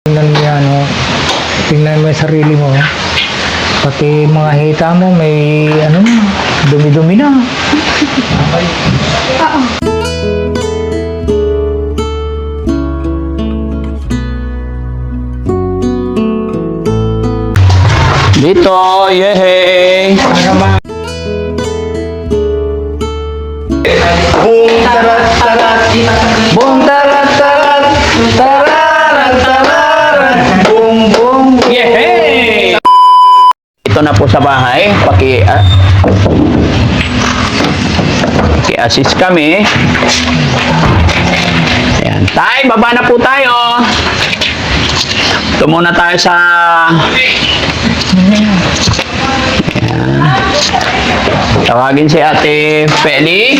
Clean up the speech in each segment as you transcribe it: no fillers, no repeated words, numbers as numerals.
Tingnan mo yan, oh. Tingnan mo yung sarili mo. Pati mga hita mo, may ano na, dumi-dumi na. Dito, yehey! Boom, tarat, tarat, boom, tarat, tarat, tararan, tararan, boom, boom, Yehey! Ito na po sa bahay. Paki-assist kami. Ayan. Tay, baba na po tayo. Ito muna tayo sa... Ayan. Tawagin si Ate Feli.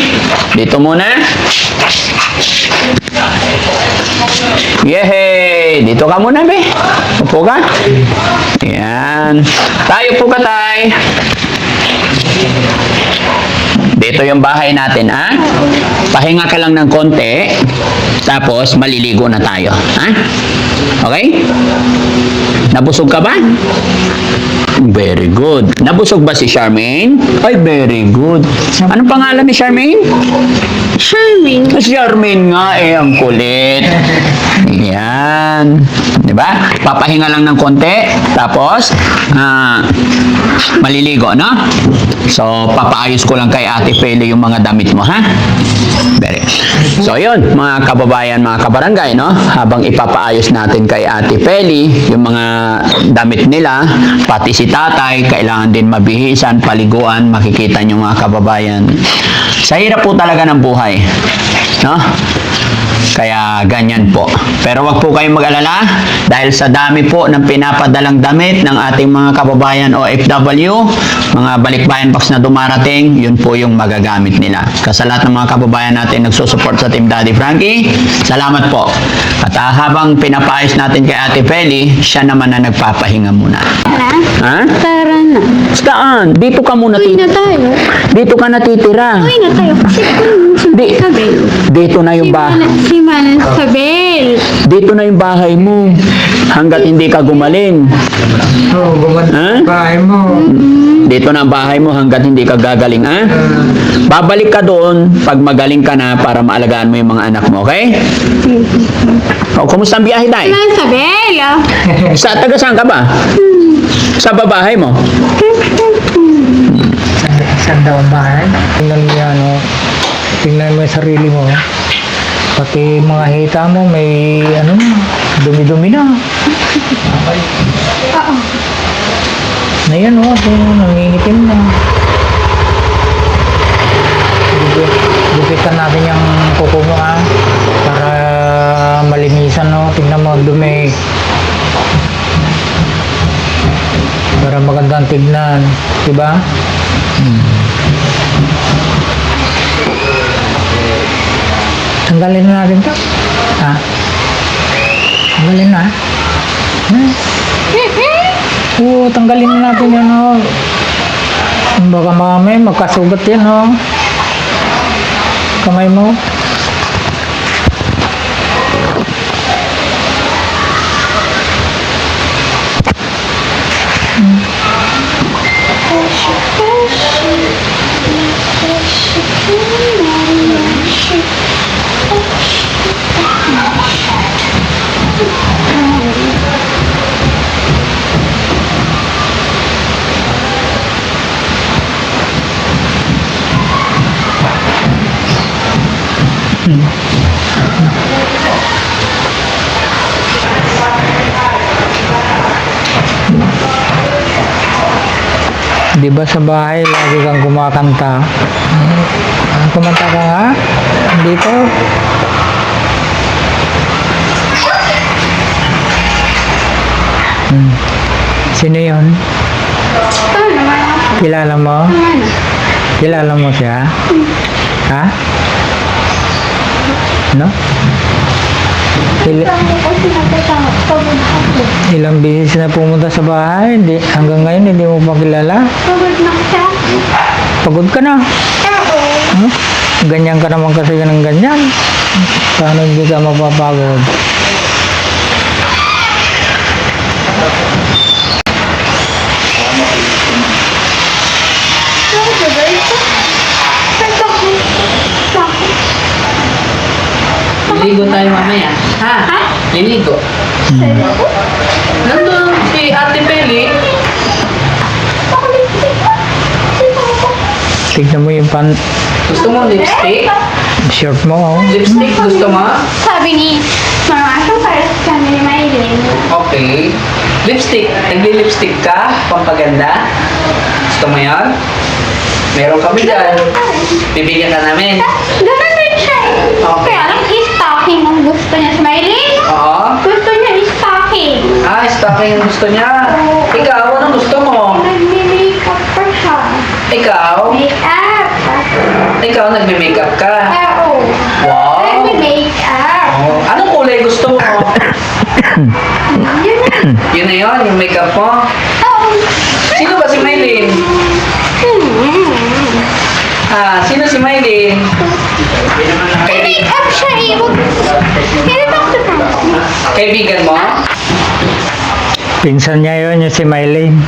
Dito muna. Yehey! Dito ka muna, be. Upo ka. Ayan. Tayo po ka, tay. Dito yung bahay natin, ha? Pahinga ka lang ng konti. Tapos, maliligo na tayo. Ha? Okay? Nabusog ka ba? Very good. Nabusog ba si Charmaine? Ay, very good. Anong pangalan ni Charmaine? Charming. Charmaine nga eh, ang kulit. Yan. Diba? Papahinga lang ng konti. Tapos, maliligo, no? So, papaayos ko lang kay Ate Feli yung mga damit mo, ha? Very. So, yun, mga kababayan, mga kabarangay, no? Habang ipapaayos natin kay Ate Feli yung mga damit nila, pati si tatay, kailangan din mabihisan, paliguan, makikita nyo mga kababayan. Sa hirap po talaga ng buhay, no? Kaya ganyan po. Pero wag po kayong mag-alala dahil sa dami po ng pinapadalang damit ng ating mga kababayan OFW, mga balikbayan box na dumarating, yun po yung magagamit nila. Kasi lahat ng mga kababayan natin nagsusupport sa Team Daddy Frankie, salamat po. At habang pinapayos natin kay Ate Feli, siya naman na nagpapahinga muna. Ha? Tara na. Saan? Dito ka muna. Uwi na tayo. Dito ka natitira. Uwi na tayo. Kasi Di- Sabel. Dito na yung bahay. Si Manan Sabel. Dito na yung bahay mo. Hanggat hindi ka gumaling. oh, gumanda Ha? bahay mo. Dito na ang bahay mo hanggat hindi ka gagaling, ha? Babalik ka doon pag magaling ka na para maalagaan mo yung mga anak mo, okay? O, kumusta ang biyahe, Day? Manan Sabel. Sa taga saan ka ba? Sa babahay mo? Saan daw ang bahay? Tingnan mo yan, oh. Tingnan mo yung sarili mo. Pati mga hita mo, may ano na, dumi-dumi na. Na yan, oh, ito, nangingitim na. Gupitan natin yung kuko mo, ha, para malinisan, no. Tingnan mo, dumi. Para magandang tignan, diba? Tanggalin na natin to. Ha? Tanggalin na. Oo, tanggalin na natin yan, oh. Baka mamaya magkasugat yan, oh. Kamay mo. Di ba sa bahay lagi kang kumakanta? Kumanta ka nga? Dito? Sino yun? Kilala mo? Kilala mo siya? Ha? No? Ilang beses na pumunta sa bahay, hanggang ngayon hindi mo pa kilala? Pagod na siya. Pagod ka na? Huh? Ganyan ka naman kasi ng ganyan. Paano hindi ka mapapagod? Liligo tayo mamaya. Ha? Ha? Liligo. Nandun si Ate Peli. Tignan mo yung Gusto mo lipstick? shirt mo. Oh. Lipstick gusto mo? Sabi ni Mama, ito para sa kami ni Maylin. Okay. Lipstick. Nagli-lipstick ka? Pampaganda? Gusto mo yan? Meron kami dyan. Bibigyan ka namin. Ganun din siya eh. Okay. Kaya lang stocking ang gusto niya sa Maylin. Oo. Gusto niya stocking. Ah, stocking ang gusto niya. Ikaw, anong gusto mo? Nagme-makeup pa siya. Ikaw? Makeup. Ikaw, nagme-makeup ka. Oo. Wow. Nagme-makeup. Oh, anong kulay gusto mo? Yun na. Yun na yun, yung makeup mo. Oo. Sino ba si Maylin? Ah, sino si Maylin? Makeup siya eh. Can you talk to her? Kaibigan mo? Pinsan niya yun, yung si Mylene.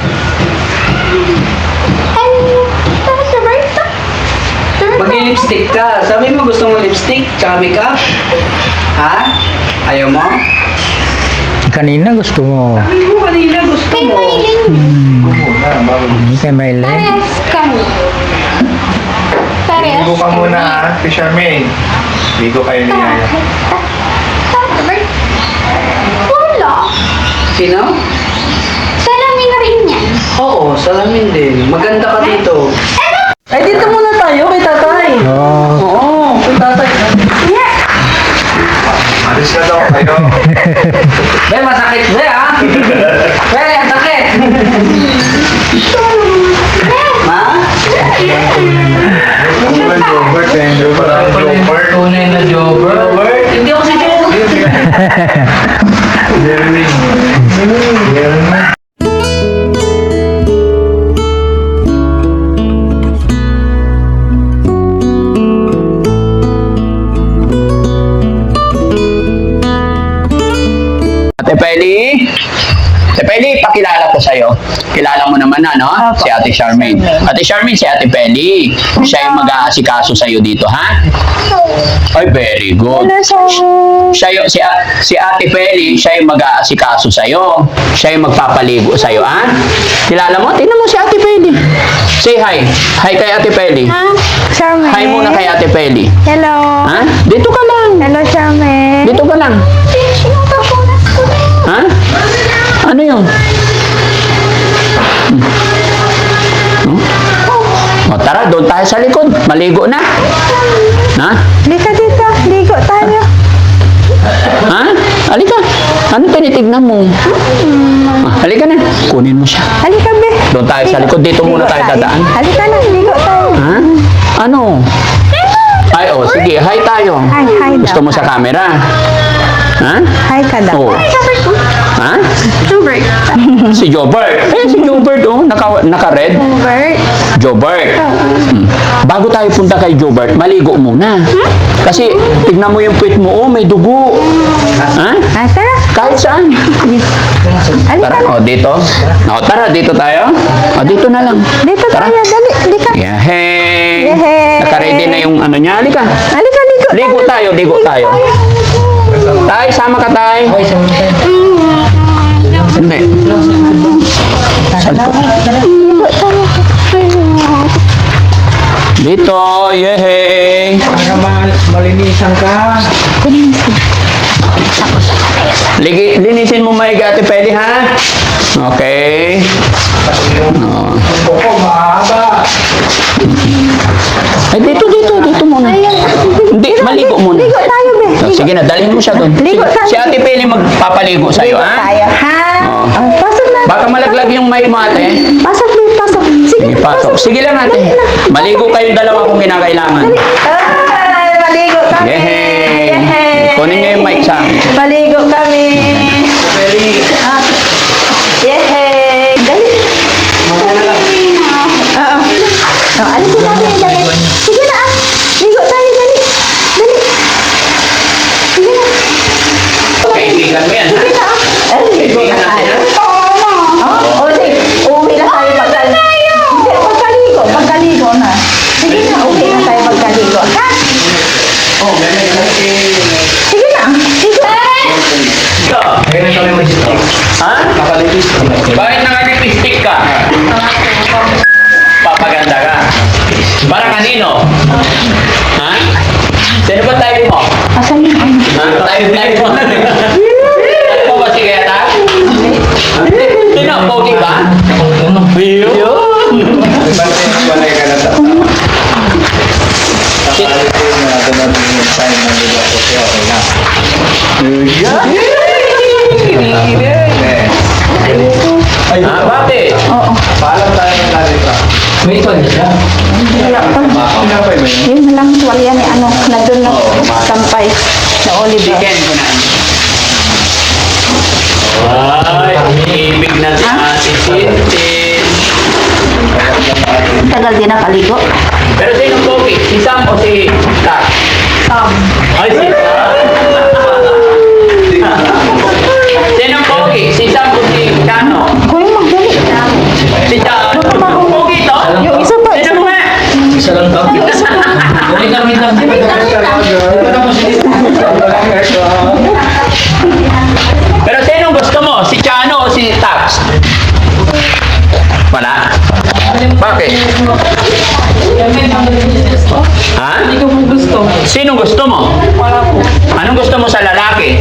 Mag-lipstick ka. Sabi mo gusto mo lipstick, tsaka makeup? Ha? Ayaw mo? Kanina gusto mo. Sabi mo kanina gusto Kay mo. Maylin. Kay Mylene. Parehas kami. Parehas Ligo ka muna ha, si Charmaine. Ligo kayo ni Yaya. Wala. Sino? Salamin na rin yan. Oo, salamin din. Maganda ka dito. Ay, dito muna tayo kay tatay. Oh, Oo, kay tatay. Alis na daw kayo. Be, masakit be ha? Be, ang sakit. Ma? Jobert, Andrew, parang Jobert. Tunay na Jobert. Hindi ako si Jobert. Jeremy. Jeremy. Ate Peli? Ate Peli, pakilala ko sa'yo. Kilala mo naman na, no? Si Ate Charmaine. Ate Charmaine, si Ate Peli. Siya yung mag-aasikaso sa'yo dito, ha? Ay, very good. Siya yung, si Ate Peli, siya yung mag-aasikaso sa'yo. Siya yung magpapaligo sa'yo, ha? Kilala mo? Tingnan mo si Ate Peli. Say hi. Hi kay Ate Peli. Charmaine. Hi muna kay Ate Peli. Hello. Ha? Dito ka lang. Hello, Charmaine. Dito ka lang. Ha? Ano yun? O tara, doon tayo sa likod. Maligo na. Ha? Halika dito. Ligo tayo. Ha? Halika. Ano tinitignan mo? Halika na. Kunin mo siya. Halika, be. Doon tayo sa likod. Dito muna tayo dadaan. Halika na. Ligo tayo. Ha? Ano? Ay, oh, sige. Hi tayo. Hi, hi daw. Gusto mo sa camera? Ha? Hi ka daw. Oo. Ha? Jobert. Si Jobert. Eh, si Jobert, oh. Naka-red. Bert. Jobert. Bago tayo punta kay Jobert, maligo muna. Kasi, tignan mo yung puwit mo, oh, may dugo. Ha? Ah, tara. Kahit saan. Halika Tara, na. oh, dito. Oh, tara, dito tayo. Oh, dito na lang. Dito Tara. tayo. Dali. Halika. Yehey. Yehey. Naka-ready na yung ano niya. Halika. Halika, ligo. Ligo tayo, ligo tayo. Tay, sama ka, tay. Hindi. Ligo tayo. Dito, yehey. para malinisan ka. Linisin mo maigi, Ate Peli, ha? Okay. Oh. Buko, mahaba. Ay, dito muna. Hindi, maligo muna. Ligo tayo, be. Oh, sige na, dalhin mo siya doon. Ligo tayo. Si Ate Peli magpapaligo sa'yo, Ligo ha? tayo, ha? Oo. Oh, pasok na. Baka malaglag yung mic mo, ate. Pasok, be. Pasok. Sige, Sige, pasok. Sige lang, ate. Maligo kayong dalawa kung kinakailangan. Ay, maligo kami. Yehey. Yehey. Kunin niyo yung mic sa akin. Maligo kami. Ah. Yehey. Dali. Oo. Oh, alisin natin. Dali. Sige na, ah. Ligo tayo. Dali. Dali. Sige na. Kaibigan mo yan, ha? Sige na, ah. Ay, ligo na tayo. Oh, sige. Uwi na tayo pagkaligo. Hindi, pagkaligo. Pagkaligo na. Sige na, uwi na tayo pagkaligo. Ha? Oh, ganun. Sige na. Ha? Bakit naka-lipstick ka? Papaganda ka. Para kanino? Ha? Sino ba tayo mo? Asan yung ano? Ha? Tayo mo. Tayo ba si Kaya Ta? Sino? Pogi ba? Yun. Balay ka na sa Ha? Bakit? Oo. Paalam tayo ng narito. May ito niya. Wala pa. Pinapay mo yun? Yun lang tuwalya ni ano, nandun na sampay na Oliver. Chicken ko na. Ay, ibig na si Ate Tintin. Tagal din nakaligo. Pero sino pogi? Si Sam o si Tak? Sam. Ay, si Sam. Sino pogi? Si Sam o si Chano? Kuya, magdali. Si Chano? Pogi to? Yung isa pa, isa Sino pa. nga? Isa lang to. Wait lang. Pero sino gusto mo? Si Chano o si Tax? Wala? Bakit? Ha? Hindi ko gusto. Sino gusto mo? Wala po. Anong gusto mo sa lalaki?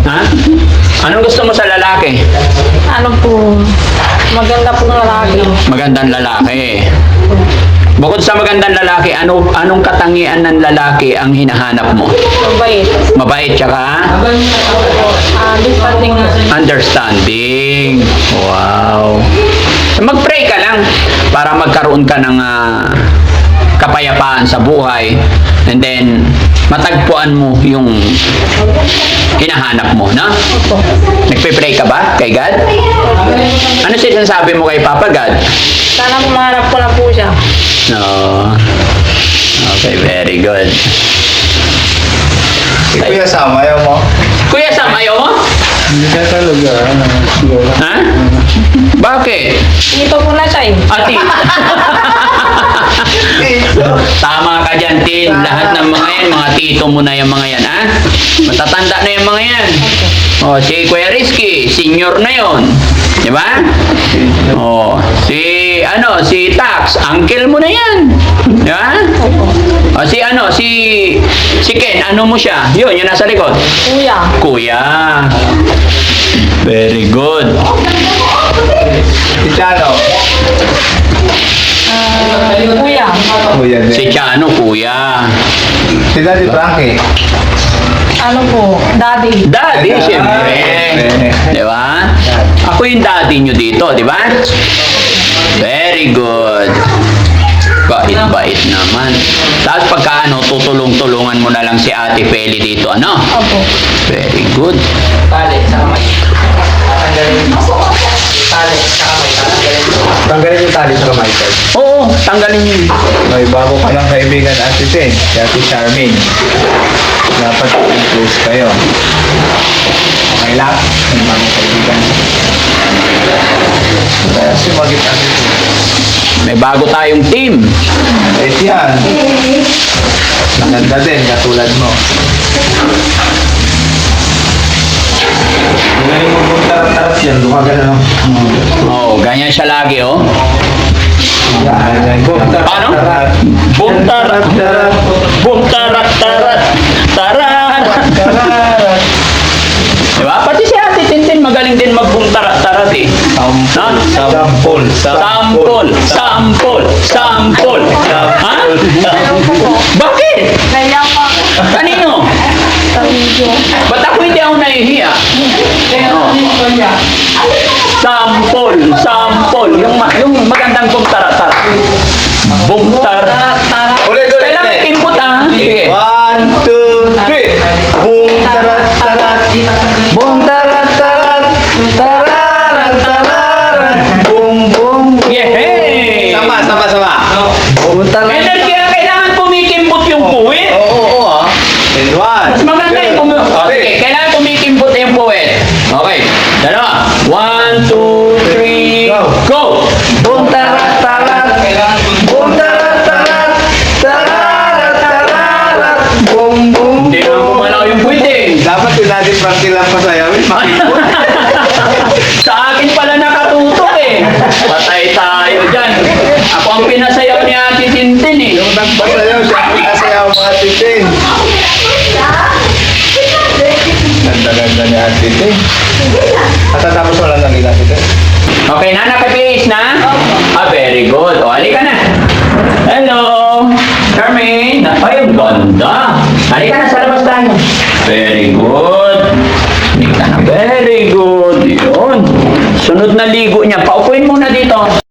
Ha? Anong gusto mo sa lalaki? Ano po, maganda pong lalaki. Magandang lalaki. Bukod sa magandang lalaki, anong katangian ng lalaki ang hinahanap mo? Mabait. Mabait tsaka Disparting understanding. Wow. Mag-pray ka lang para magkaroon ka ng kapayapaan sa buhay, and then matagpuan mo yung hinahanap mo, no? Nagpe-pray ka ba kay God? Ano sinasabi mo kay Papa God? sana pumarap ko na po siya. No. Okay, very good. Si Kuya Sam, ayaw mo? Kuya Sam, ayaw mo? Hindi ka talaga. Ha? Bakit? Dito po na siya eh. Ati. Tama ka dyan, Tin. Lahat ng mga yan, mga tito mo na yung mga yan, ha? Matatanda na yung mga yan. O, si Kuya Rizky, senior na yon. Di ba? O, si Tax, uncle mo na yan. Di ba? O, si Ken, ano mo siya? Yun, yung nasa likod. Kuya. Kuya. Very good. Si Chano. Kuya. Kuya din. Si Chano, kuya. Si Daddy Frankie. Ano po, daddy. Daddy, siyempre. Di ba? Ako yung daddy nyo dito, di ba? Very good. Bait-bait naman. Tapos pagka tutulong-tulungan mo na lang si Ate Peli dito, ano? Opo. Very good. Tali sa kamay. Tali sa kamay. Tanggalin yung tali sa kamay ko. Oo, tanggalin nyo. May bago ka ng kaibigan, Ate Tin. Si Ate Charmaine. Dapat close kayo. Okay lang? May bagong kaibigan. Kaya sumagit Ate Tin. May bago tayong team. Eh yan. Maganda din, katulad mo. Ngayon mo kung tarat-tarat yan, lumaga na lang. Oo, ganyan siya lagi, oh. Paano? Boom tarat tarat, boom tarat tarat, tarat. Diba? Pati si Ate Tintin magaling din mag-boom tarat tarat eh. Sampol. Sampol. Ha? Bakit? Kaya pa. Kanino? Ba't ako hindi ako nahihiya? Sampol. Yung magandang boom tarat tarat. Boom tarat. Ulit. Kailangan input ah. Sige. 1, 2, 3. Boom, tarat, tarat. Boom, tarat, tarat. Tararan, tararan. Boom, boom. Yeah. Sama. Boom, tarat. Energy ang kailangan kumikimpot yung puwit. Oo. And 1. Mas maganda yung puwit. Okay, kailangan kumikimpot yung puwit. Okay, dalawa. 1, 2, 3, go! Boom, tarat, tarat. Boom, tarat, tarat. Tararan, tararan. Boom, boom. Hindi naman kumalaw yung puwit eh. Dapat yung Daddy Frankie lang pasayawin. Sa akin pala nakatutok eh. Patay tayo dyan. Ako ang pinasayaw ni Ate Tintin eh. Yung nagpasayaw siya, pinasayaw mga titin. Ganda-ganda ni Ate Tin. Matatapos mo lang lang nila, Ate Tin. Okay na, nakapihis na? Ah, very good. O, halika na. Hello, Charmaine. Ay, ang ganda. Halika na, sa labas tayo. Very good. Halika na, very good. Yun. Sunod na ligo niya. Paupuin muna dito.